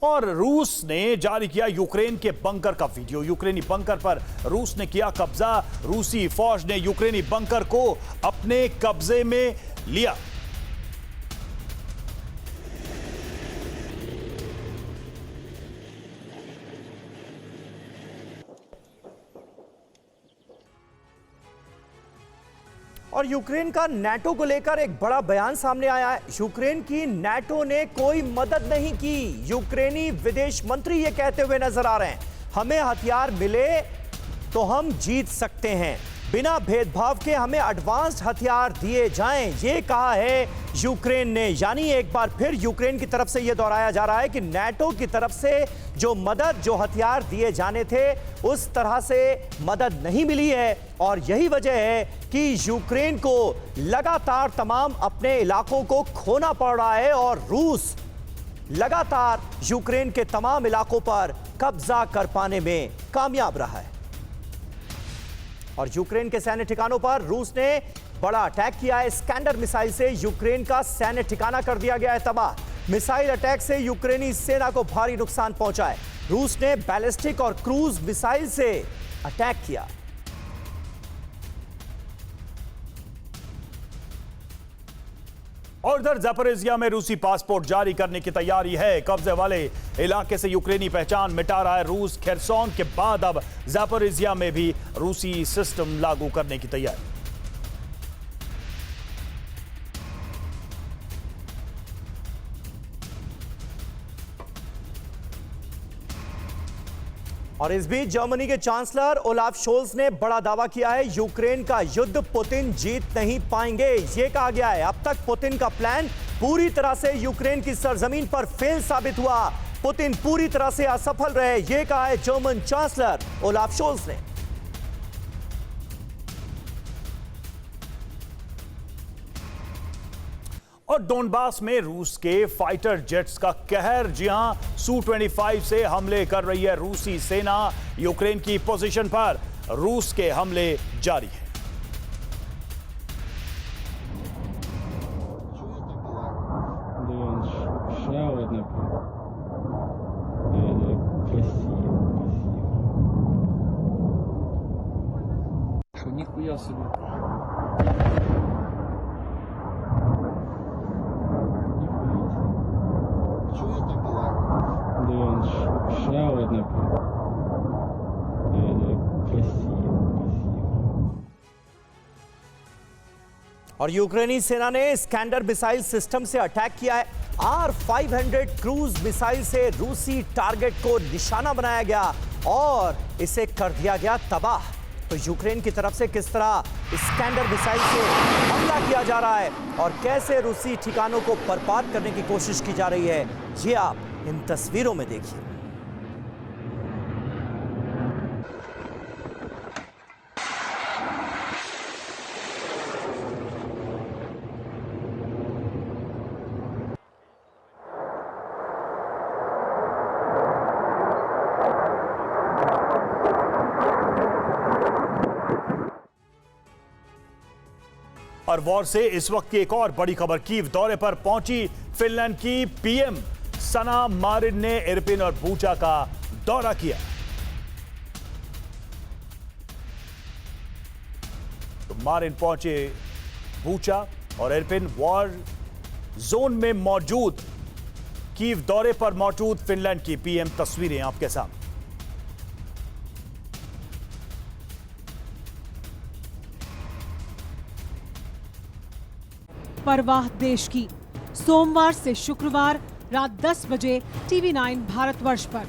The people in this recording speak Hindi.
और रूस ने जारी किया यूक्रेन के बंकर का वीडियो। यूक्रेनी बंकर पर रूस ने किया कब्जा। रूसी फौज ने यूक्रेनी बंकर को अपने कब्जे में लिया। और यूक्रेन का नाटो को लेकर एक बड़ा बयान सामने आया है। यूक्रेन की नाटो ने कोई मदद नहीं की। यूक्रेनी विदेश मंत्री ये कहते हुए नजर आ रहे हैं, हमें हथियार मिले तो हम जीत सकते हैं, बिना भेदभाव के हमें एडवांस्ड हथियार दिए जाएं, ये कहा है यूक्रेन ने। यानी एक बार फिर यूक्रेन की तरफ से यह दोहराया जा रहा है कि नाटो की तरफ से जो मदद, जो हथियार दिए जाने थे, उस तरह से मदद नहीं मिली है। और यही वजह है कि यूक्रेन को लगातार तमाम अपने इलाकों को खोना पड़ रहा है और रूस लगातार यूक्रेन के तमाम इलाकों पर कब्जा कर पाने में कामयाब रहा है। और यूक्रेन के सैन्य ठिकानों पर रूस ने बड़ा अटैक किया है। स्कैंडर मिसाइल से यूक्रेन का सैन्य ठिकाना कर दिया गया है तबाह। मिसाइल अटैक से यूक्रेनी सेना को भारी नुकसान पहुंचा है। रूस ने बैलिस्टिक और क्रूज मिसाइल से अटैक किया। और इधर ज़ापोरिज़िया में रूसी पासपोर्ट जारी करने की तैयारी है। कब्जे वाले इलाके से यूक्रेनी पहचान मिटा रहा है रूस। खेरसोन के बाद अब ज़ापोरिज़िया में भी रूसी सिस्टम लागू करने की तैयारी। और इस बीच जर्मनी के चांसलर ओलाफ शोल्ज ने बड़ा दावा किया है, यूक्रेन का युद्ध पुतिन जीत नहीं पाएंगे। यह कहा गया है अब तक पुतिन का प्लान पूरी तरह से यूक्रेन की सरजमीन पर फेल साबित हुआ। पुतिन पूरी तरह से असफल रहे, यह कहा है जर्मन चांसलर ओलाफ शोल्ज ने। और डोनबास में रूस के फाइटर जेट्स का कहर। जी हां, Su-25 से हमले कर रही है रूसी सेना। यूक्रेन की पोजीशन पर रूस के हमले जारी हैं। और यूक्रेनी सेना ने स्कैंडर मिसाइल सिस्टम से अटैक किया है। R-500 क्रूज मिसाइल से रूसी टारगेट को निशाना बनाया गया और इसे कर दिया गया तबाह। तो यूक्रेन की तरफ से किस तरह स्कैंडर मिसाइल से हमला किया जा रहा है और कैसे रूसी ठिकानों को बर्बाद करने की कोशिश की जा रही है, ये आप इन तस्वीरों में देखिए। और वॉर से इस वक्त की एक और बड़ी खबर। कीव दौरे पर पहुंची फिनलैंड की पीएम सना मारिन ने इरपिन और बूचा का दौरा किया। तो मारिन पहुंचे बूचा और इरपिन वॉर जोन में मौजूद। कीव दौरे पर मौजूद फिनलैंड की पीएम, तस्वीरें आपके सामने। परवाह देश की, सोमवार से शुक्रवार रात 10 बजे TV9 भारतवर्ष पर।